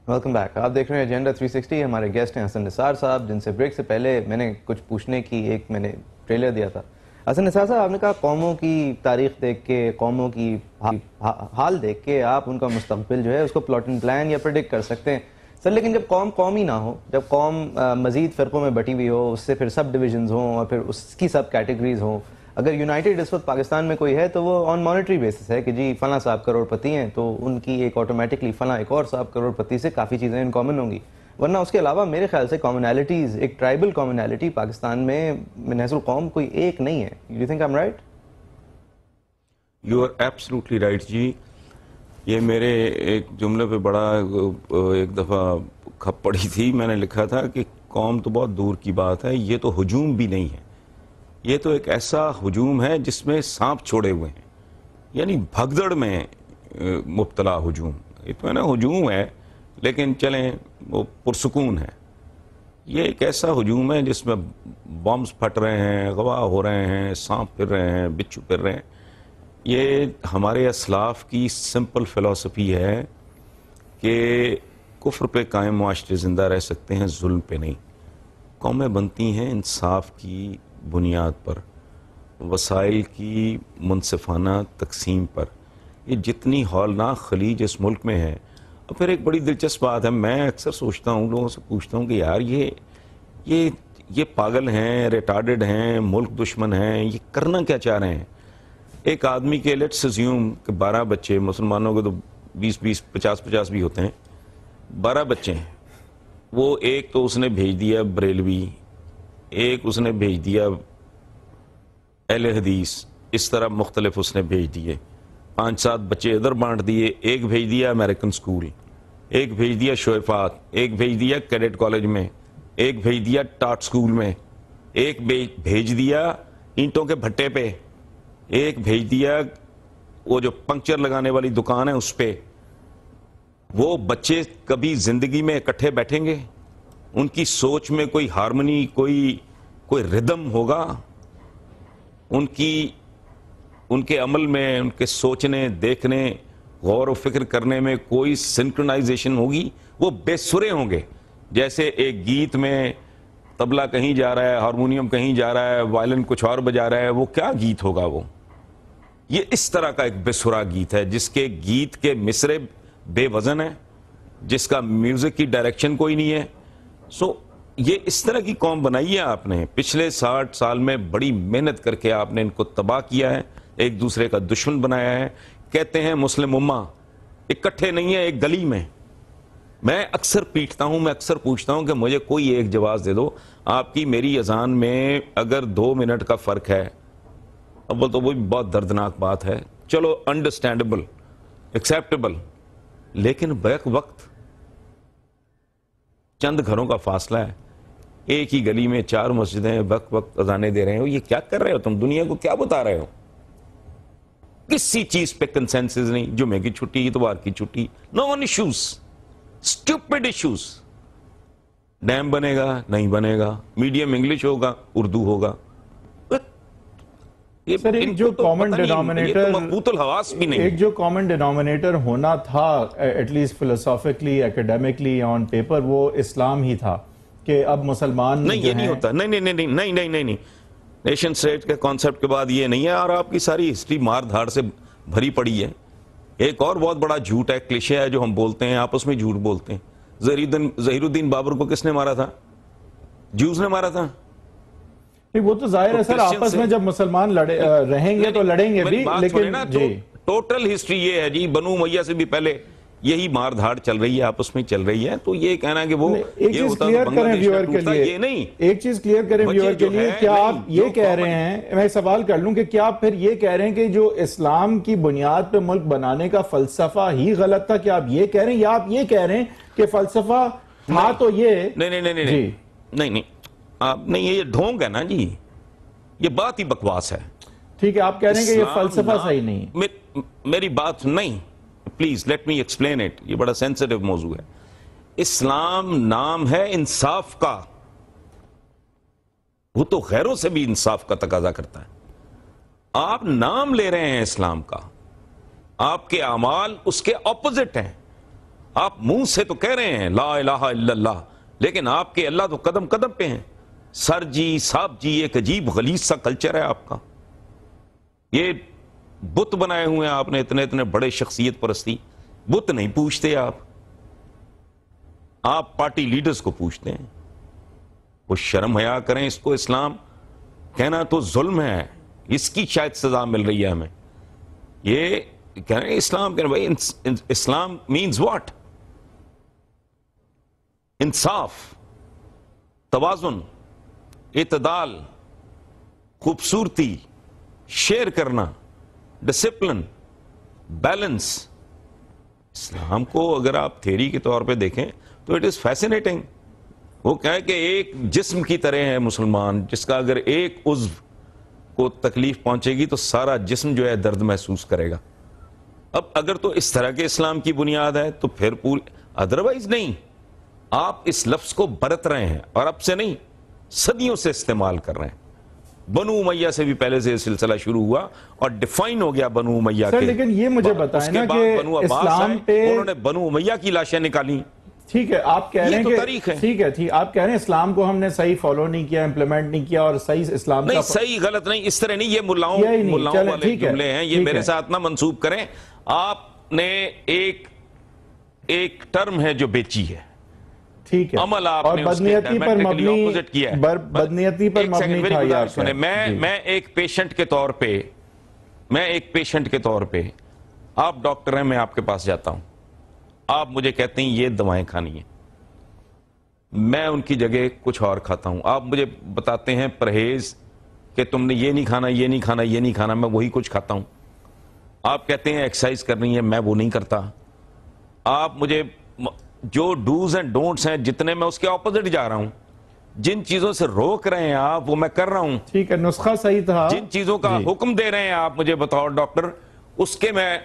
Welcome back. آپ دیکھ رہے ہیں ایجنڈا 360. ہمارے گیسٹ ہیں حسن نثار صاحب، جن سے بریک سے پہلے میں نے کچھ پوچھنے کی میں نے ٹریلر دیا تھا. حسن نثار صاحب، آپ نے کہا قوموں کی تاریخ دیکھ کے، قوموں کی حال دیکھ کے آپ ان کا مستقبل جو ہے اس کو پلاٹ اینڈ پلان یا پریڈکٹ کر سکتے ہیں. سر لیکن جب قوم ہی نہ ہو، جب قوم مزید فرقوں میں بٹی ہوئی ہو، اس سے پھر سب ڈویژنز ہوں اور پھر اس کی سب کیٹیگریز ہوں، اگر یونائٹڈ اس وقت پاکستان میں کوئی ہے تو وہ آن مانیٹری بیسس ہے کہ جی فلاں صاحب کروڑ پتی ہیں تو ان کی ایک آٹومیٹکلی فلاں ایک اور صاحب کروڑ پتی سے کافی چیزیں ان کامن ہوں گی. ورنہ اس کے علاوہ میرے خیال سے کامنالٹیز، ایک ٹرائبل کامنالٹی پاکستان میں من حیث القوم کوئی ایک نہیں ہے. You think I am right? You are absolutely right جی. یہ میرے ایک جملے پہ بڑا ایک دفعہ کھپ پڑی تھی. میں نے لکھا تھا کہ قوم تو بہت دور کی بات ہے، یہ تو ہجوم بھی نہیں ہے، یہ تو ایک ایسا ہجوم ہے جس میں سانپ چھوڑے ہوئے ہیں، یعنی بھگدڑ میں مبتلا ہجوم. یہ تو ہے نا ہجوم ہے، لیکن چلیں وہ پرسکون ہے. یہ ایک ایسا ہجوم ہے جس میں بمز پھٹ رہے ہیں، اغوا ہو رہے ہیں، سانپ پھر رہے ہیں، بچھو پھر رہے ہیں. یہ ہمارے اسلاف کی سمپل فلسفی ہے کہ کفر پہ قائم معاشرے زندہ رہ سکتے ہیں، ظلم پہ نہیں. قومیں بنتی ہیں انصاف کی بنیاد پر، وسائل کی منصفانہ تقسیم پر. یہ جتنی ہولناک خلیج اس ملک میں ہے. اور پھر ایک بڑی دلچسپ بات ہے، میں اکثر سوچتا ہوں، لوگوں سے پوچھتا ہوں کہ یار یہ پاگل ہیں، ریٹارڈڈ ہیں، ملک دشمن ہیں، یہ کرنا کیا چاہ رہے ہیں؟ ایک آدمی کے لیٹس اسیوم کہ 12 بچے، مسلمانوں کے تو 20 50 بھی ہوتے ہیں، 12 بچے ہیں. وہ ایک تو اس نے بھیج دیا بریلوی، ایک اس نے بھیج دیا اہل حدیث، اس طرح مختلف اس نے بھیج دیے. 5-7 بچے ادھر بانٹ دیے. ایک بھیج دیا امریکن سکول، ایک بھیج دیا شویفات، ایک بھیج دیا کیڈٹ کالج میں، ایک بھیج دیا ٹاٹ سکول میں، ایک بھیج دیا اینٹوں کے بھٹے پہ، ایک بھیج دیا وہ جو پنکچر لگانے والی دکان ہے اس پہ. وہ بچے کبھی زندگی میں اکٹھے بیٹھیں گے؟ ان کی سوچ میں کوئی ہارمنی، کوئی ردم ہوگا؟ ان کے عمل میں، ان کے سوچنے، دیکھنے، غور و فکر کرنے میں کوئی سنکرونائزیشن ہوگی؟ وہ بے سرے ہوں گے. جیسے ایک گیت میں طبلہ کہیں جا رہا ہے، ہارمونیم کہیں جا رہا ہے، وائلن کچھ اور بجا رہا ہے، وہ کیا گیت ہوگا؟ وہ یہ اس طرح کا ایک بے سرا گیت ہے جس کے گیت کے مصرے بے وزن ہیں، جس کا میوزک کی ڈائریکشن کوئی نہیں ہے. یہ اس طرح کی قوم بنائی ہے آپ نے. پچھلے 60 سال میں بڑی محنت کر کے آپ نے ان کو تباہ کیا ہے، ایک دوسرے کا دشمن بنایا ہے. کہتے ہیں مسلم امہ اکٹھے نہیں ہے ایک گلی میں. میں اکثر پیٹتا ہوں، میں اکثر پوچھتا ہوں کہ مجھے کوئی ایک جواز دے دو. آپ کی میری اذان میں اگر 2 منٹ کا فرق ہے، اول تو وہ بہت دردناک بات ہے، چلو انڈرسٹینڈیبل، ایکسیپٹیبل، لیکن بیک وقت چند گھروں کا فاصلہ ہے، ایک ہی گلی میں 4 مسجدیں وقت اذانیں دے رہے ہو. یہ کیا کر رہے ہو تم؟ دنیا کو کیا بتا رہے ہو؟ کسی چیز پہ کنسنسس نہیں. جمعے کی چھٹی، اتوار کی چھٹی، no one issues, stupid issues. Dam بنے گا نہیں بنے گا، میڈیم انگلش ہوگا اردو ہوگا. سر ایک جو کامن ڈینومینیٹر، مقبوط الحواس بھی نہیں، ایک جو کامن ڈینومینیٹر ہونا تھا ایٹ لیسٹ فلسافیکلی، ایکیڈیمکلی، آن پیپر، وہ اسلام ہی تھا کہ اب مسلمان نہیں. یہ نہیں ہوتا. نہیں. نیشن سٹیٹ کے کانسیپٹ کے بعد یہ نہیں ہے. اور آپ کی ساری ہسٹری مار دھاڑ سے بھری پڑی ہے. ایک اور بہت بڑا جھوٹ ہے، کلیشے ہے جو ہم بولتے ہیں، آپس میں جھوٹ بولتے ہیں. ظہیر الدین بابر کو کس نے مارا تھا؟ جوز نے مارا تھا. وہ تو ظاہر ہے سر، آپس میں جب مسلمان رہیں گے تو لڑیں گے بھی، لیکن ٹوٹل ہسٹری یہ ہے جی، بنو امیہ سے بھی پہلے یہی مار دھاڑ چل رہی ہے، آپس میں چل رہی ہے. تو یہ کہنا کہ وہ ایک چیز کلیئر کریں ویور کے لیے، یہ نہیں. ایک چیز کلیئر کریں ویور کے لیے، کیا آپ یہ کہہ رہے ہیں، میں سوال کر لوں کہ کیا آپ پھر یہ کہہ رہے ہیں کہ جو اسلام کی بنیاد پہ ملک بنانے کا فلسفہ ہی غلط تھا؟ کیا آپ یہ کہہ رہے ہیں، یا آپ یہ کہہ رہے ہیں کہ فلسفہ تھا تو یہ نہیں، یہ ڈھونگ ہے نا جی، یہ بات ہی بکواس ہے. ٹھیک ہے، آپ کہہ رہے ہیں کہ یہ فلسفہ صحیح نہیں ہے. میری بات نہیں، please let me explain it. یہ بڑا سینسٹیو موضوع ہے. اسلام نام ہے انصاف کا، وہ تو غیروں سے بھی انصاف کا تقاضا کرتا ہے. آپ نام لے رہے ہیں اسلام کا، آپ کے اعمال اس کے اپوزٹ ہیں. آپ منہ سے تو کہہ رہے ہیں لا الہ الا اللہ، لیکن آپ کے اللہ تو قدم قدم پہ ہیں. سر جی صاحب جی ایک عجیب غلیظ سا کلچر ہے آپ کا. یہ بت بنائے ہوئے ہیں آپ نے اتنے اتنے بڑے شخصیت پرستی. بت نہیں پوچھتے آپ پارٹی لیڈرز کو پوچھتے ہیں. وہ شرم حیا کریں. اس کو اسلام کہنا تو ظلم ہے، اس کی شاید سزا مل رہی ہے ہمیں. یہ کہہ رہے ہیں اسلام، کہہ رہے ہیں اسلام مینز واٹ؟ انصاف، توازن، اعتدال، خوبصورتی، شیئر کرنا، ڈسپلن، بیلنس. اسلام کو اگر آپ تھیری کے طور پہ دیکھیں تو اٹ از فیسینیٹنگ. وہ کہے کہ ایک جسم کی طرح ہے مسلمان، جس کا اگر ایک عضو کو تکلیف پہنچے گی تو سارا جسم جو ہے درد محسوس کرے گا. اب اگر تو اس طرح کے اسلام کی بنیاد ہے تو پھر پوری، ادروائز نہیں. آپ اس لفظ کو برت رہے ہیں اور اب سے نہیں، صدیوں سے استعمال کر رہے ہیں. بنو امیہ سے بھی پہلے سے سلسلہ شروع ہوا اور ڈیفائن ہو گیا بنو امیہ کے. لیکن یہ مجھے بتائیں نا کہ بنو عباس اسلام پہ انہوں نے بنو امیہ کی لاشیں نکالی. ٹھیک ہے، آپ کہہ رہے ہیں کہ ٹھیک ہے آپ کہہ رہے ہیں اسلام کو ہم نے صحیح فالو نہیں کیا، امپلیمنٹ نہیں کیا، اور صحیح اسلام کا نہیں صحیح غلط نہیں اس طرح نہیں. یہ ملاؤں والے جملے ہیں، یہ میرے ساتھ نہ منسوب کریں. آپ نے ایک ٹرم ہے جو بیچی ہے، ٹھیک ہے، عمل آپ اور نے بدنیتی پر مبنی کیا ہے. بدنیتی پر مبنی تھا. یار سنیں، میں ایک پیشنٹ کے طور پہ آپ ڈاکٹر ہیں، میں آپ کے پاس جاتا ہوں، آپ مجھے کہتے ہیں یہ دوائیں کھانی ہیں، میں ان کی جگہ کچھ اور کھاتا ہوں. آپ مجھے بتاتے ہیں پرہیز کہ تم نے یہ نہیں کھانا، یہ نہیں کھانا، یہ نہیں کھانا، میں وہی کچھ کھاتا ہوں. آپ کہتے ہیں ایکسرسائز کرنی ہے، میں وہ نہیں کرتا. آپ مجھے جو ڈوز اینڈ ڈونٹس ہیں جتنے، میں اس کے اپوزٹ جا رہا ہوں. جن چیزوں سے روک رہے ہیں آپ وہ میں کر رہا ہوں. ٹھیک ہے، نسخہ صحیح تھا. جن چیزوں کا حکم دے رہے ہیں آپ مجھے بطور ڈاکٹر، اس کے میں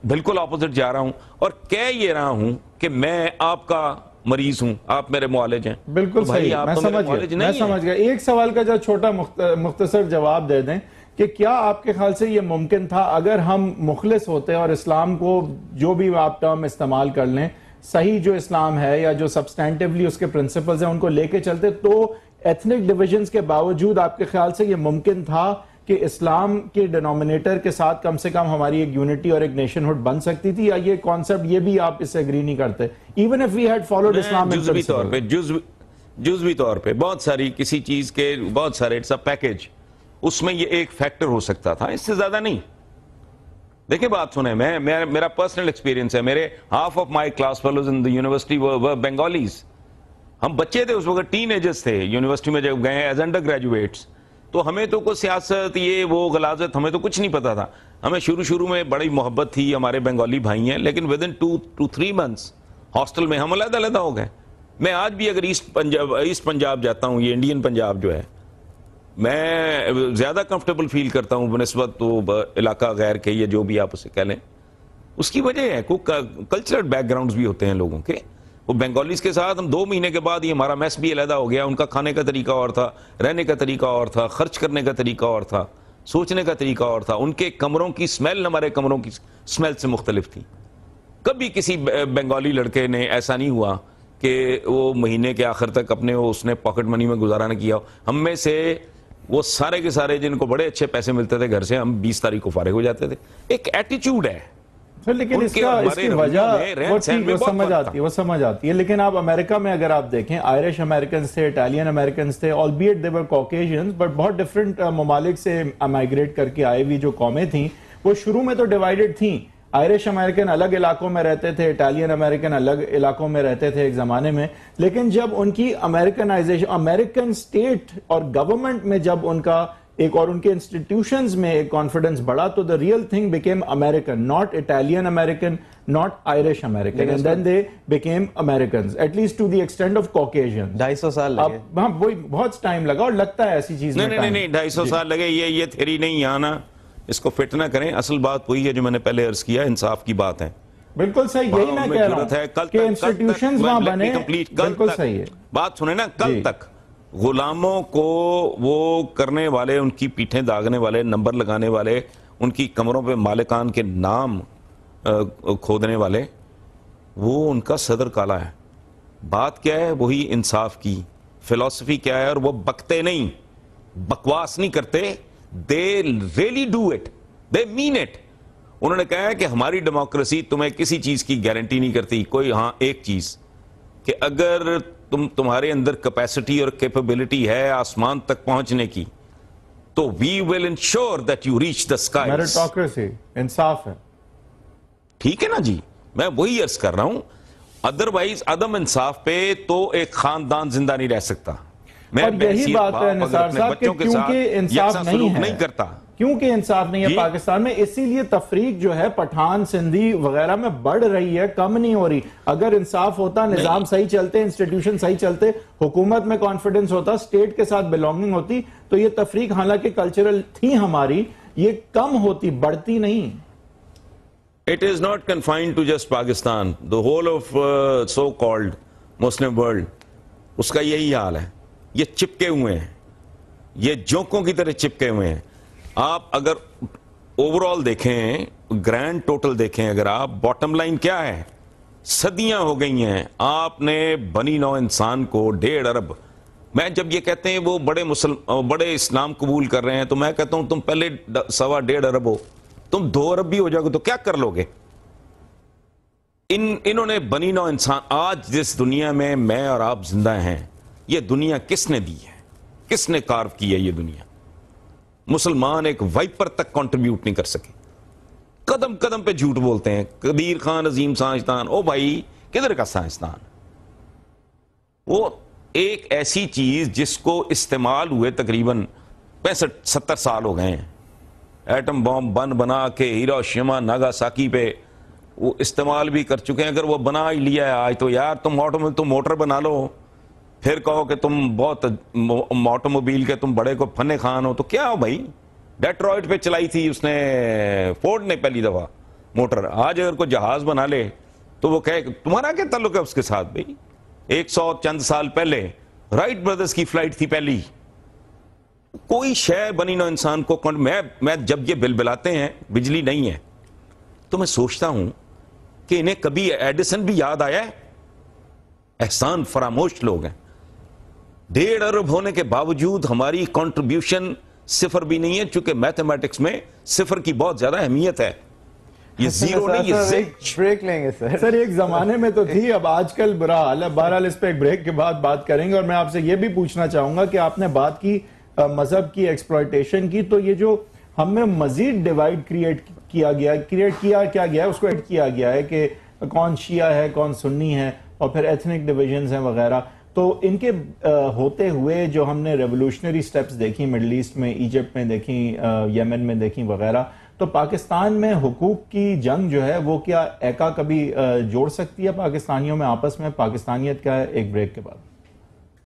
بالکل اپوزٹ جا رہا ہوں اور کہہ یہ رہا ہوں کہ میں آپ کا مریض ہوں، آپ میرے معالج ہیں. بالکل صحیح، میں سمجھ گیا. ایک سوال کا جو چھوٹا مختصر جواب دے دیں کہ کیا آپ کے خیال سے یہ ممکن تھا اگر ہم مخلص ہوتے اور اسلام کو جو بھی آپ ٹرم استعمال کر لیں، صحیح جو اسلام ہے یا جو سبسٹینٹیولی اس کے پرنسپلز ہیں ان کو لے کے چلتے، تو ایتھنک ڈیویژنز کے باوجود آپ کے خیال سے یہ ممکن تھا کہ اسلام کے ڈینومینیٹر کے ساتھ کم سے کم ہماری ایک یونٹی اور ایک نیشن ہوڈ بن سکتی تھی؟ یا یہ کانسیپٹ یہ بھی آپ اس سے اگری نہیں کرتے؟ Even if we had followed اسلام جزوی طور پہ بہت ساری کسی چیز کے بہت سارے اٹس اے پیکیج، اس میں یہ ایک فیکٹر ہو سکتا تھا، اس سے زیادہ نہیں. دیکھیں بات سنیں، میرا پرسنل ایکسپیرینس ہے. میرے half of my class fellows in the university were Bengalis. ہم بچے تھے اس وقت، ٹین ایجرز تھے یونیورسٹی میں جب گئے ایز انڈر گریجویٹس. تو ہمیں تو کوئی سیاست یہ وہ غلاظت ہمیں تو کچھ نہیں پتا تھا. ہمیں شروع میں بڑی محبت تھی، ہمارے بنگالی بھائی ہیں، لیکن ود ان 2-3 months ہاسٹل میں ہم علیحدہ ہو گئے. میں آج بھی اگر ایسٹ پنجاب جاتا ہوں، یہ انڈین پنجاب جو ہے، میں زیادہ کمفرٹیبل فیل کرتا ہوں بنسبت تو علاقہ غیر کے، یا جو بھی آپ اسے کہہ لیں. اس کی وجہ ہے کلچرل بیک گراؤنڈز بھی ہوتے ہیں لوگوں کے. وہ بنگالیز کے ساتھ ہم 2 مہینے کے بعد ہی ہمارا میس بھی علیحدہ ہو گیا. ان کا کھانے کا طریقہ اور تھا، رہنے کا طریقہ اور تھا، خرچ کرنے کا طریقہ اور تھا، سوچنے کا طریقہ اور تھا. ان کے کمروں کی سمیل ہمارے کمروں کی سمیل سے مختلف تھی. کبھی کسی بنگالی لڑکے نے ایسا نہیں ہوا کہ وہ مہینے کے آخر تک اپنے اس نے پاکٹ منی میں گزارا نہ کیا. ہم میں سے وہ سارے کے سارے جن کو بڑے اچھے پیسے ملتے تھے گھر سے، ہم 20 تاریخ کو فارغ ہو جاتے تھے. ایک ایٹیچیوڈ ہے. لیکن اس کی وجہ وہ سمجھ آتی ہے. لیکن آپ امریکہ میں اگر آپ دیکھیں، آئرش امریکنز تھے، اٹالین امریکنز تھے، albeit they were Caucasians, but بہت ڈیفرنٹ ممالک سے مائگریٹ کر کے آئے ہوئی جو قومیں تھیں، وہ شروع میں تو ڈیوائیڈڈ تھیں. آئرش امریکن الگ علاقوں میں رہتے تھے، اٹالین امریکن الگ علاقوں میں رہتے تھے ایک زمانے میں. لیکن جب ان کی امریکنائزیشن، امریکن اسٹیٹ اور گورنمنٹ میں جب ان کا ایک اور ان کے انسٹیٹیوشنز میں ایک کانفیڈنس بڑھا، تو the real thing became American, not Italian American, not Irish American, and then they became Americans, at least to the extent of Caucasians. 250 سال لگے. ہاں وہی بہت ٹائم لگا، اور لگتا ہے ایسی چیز میں نہیں 250 سال لگے. یہ تھیری نہیں آنا، اس کو فٹ نہ کریں. اصل بات وہی ہے جو میں نے پہلے عرض کیا، انصاف کی بات ہے. بالکل صحیح، یہی میں کہہ رہا ہوں کہ انسٹیٹیوشنز وہاں بنے. بالکل صحیح ہے. بات سنیں نا، کل تک غلاموں کو وہ کرنے والے، ان کی پیٹھیں داغنے والے، نمبر لگانے والے، ان کی کمروں پہ مالکان کے نام کھودنے والے، وہ ان کا صدر کالا ہے. بات کیا ہے؟ وہی انصاف کی. فلسفی کیا ہے؟ اور وہ بکتے نہیں, بکواس نہیں کرتے. They really do it, they mean it. انہوں نے کہا ہے کہ ہماری ڈیموکریسی تمہیں کسی چیز کی گارنٹی نہیں کرتی, کوئی ہاں ایک چیز کہ اگر تمہارے اندر کیپیسٹی اور کیپیبلٹی ہے آسمان تک پہنچنے کی تو we will ensure that you reach the sky. Meritocracy, انصاف ہے. ٹھیک ہے نا جی, میں وہی عرض کر رہا ہوں. ادروائز عدم انصاف پہ تو ایک خاندان زندہ نہیں رہ سکتا. میں اور یہی بات ہے نثار صاحب کہ کیونکہ انصاف نہیں کرتا, کیونکہ انصاف نہیں ہے پاکستان میں, اسی لیے تفریق جو ہے پٹھان سندھی وغیرہ میں بڑھ رہی ہے, کم نہیں ہو رہی. اگر انصاف ہوتا, نظام صحیح چلتے, انسٹیٹیوشن صحیح چلتے, حکومت میں کانفیڈنس ہوتا, اسٹیٹ کے ساتھ بیلونگنگ ہوتی, تو یہ تفریق حالانکہ کلچرل تھی ہماری, یہ کم ہوتی, بڑھتی نہیں. It is not confined to just Pakistan. The whole of so-called Muslim world, اس کا یہی حال ہے. یہ چپکے ہوئے ہیں, یہ جوکوں کی طرح چپکے ہوئے ہیں. آپ اگر اوور آل دیکھیں, گرینڈ ٹوٹل دیکھیں, اگر آپ باٹم لائن کیا ہے, صدیاں ہو گئی ہیں آپ نے بنی نوع انسان کو 1.5 ارب. میں جب یہ کہتے ہیں وہ بڑے اسلام قبول کر رہے ہیں تو میں کہتا ہوں تم پہلے 1.5 ارب ہو, تم 2 ارب بھی ہو جاؤ گے تو کیا کر لو گے. انہوں نے بنی نوع انسان, آج جس دنیا میں میں اور آپ زندہ ہیں, یہ دنیا کس نے دی ہے, کس نے کارو کی ہے یہ دنیا. مسلمان ایک وائپر تک کنٹریبیوٹ نہیں کر سکے. قدم قدم پہ جھوٹ بولتے ہیں. قدیر خان عظیم سائنسدان, او بھائی کدھر کا سائنسدان؟ وہ ایک ایسی چیز جس کو استعمال ہوئے تقریباً 65-70 سال ہو گئے ہیں. ایٹم بم بنا کے ہیروشیما ناگاساکی پہ وہ استعمال بھی کر چکے ہیں. اگر وہ بنا ہی لیا ہے آج تو یار تم موٹر بنا لو, پھر کہو کہ تم بہت آٹو موبائل کے تم بڑے کو فن خان ہو, تو کیا ہو بھائی. ڈیٹرائٹ پہ چلائی تھی اس نے, فورڈ نے پہلی دفعہ موٹر. آج اگر کوئی جہاز بنا لے تو وہ کہے تمہارا کیا تعلق ہے اس کے ساتھ بھائی. 100 چند سال پہلے رائٹ بردرز کی فلائٹ تھی پہلی. کوئی شے بنی نوع انسان کو میں جب یہ بلبلاتے ہیں بجلی نہیں ہے تو میں سوچتا ہوں کہ انہیں کبھی ایڈیسن بھی یاد آیا ہے. احسان فراموش لوگ ہیں. 1.5 ارب ہونے کے باوجود ہماری کنٹریبیوشن 0 بھی نہیں ہے, چونکہ میتھمیٹکس میں 0 کی بہت زیادہ اہمیت ہے. یہ 0 نہیں, یہ بریک لیں گے سر. ایک زمانے میں تو تھی, اب آج کل برا حال ہے. بہرحال اس پہ ایک بریک کے بعد بات کریں گے. اور میں آپ سے یہ بھی پوچھنا چاہوں گا کہ آپ نے بات کی مذہب کی ایکسپلائٹیشن کی, تو یہ جو ہم میں مزید ڈیوائیڈ کریٹ کیا گیا ہے, اس کو ایڈ کیا گیا ہے کہ کون شیعہ ہے, کون سنی ہے, اور پھر ایتھنک ڈویژنز ہیں وغیرہ. تو ان کے ہوتے ہوئے جو ہم نے ریولوشنری سٹیپس دیکھی مڈل ایسٹ میں, ایجپٹ میں دیکھیں, یمن میں دیکھیں وغیرہ, تو پاکستان میں حقوق کی جنگ جو ہے وہ کیا ایکا کبھی جوڑ سکتی ہے پاکستانیوں میں آپس میں؟ پاکستانیت کا ہے. ایک بریک کے بعد.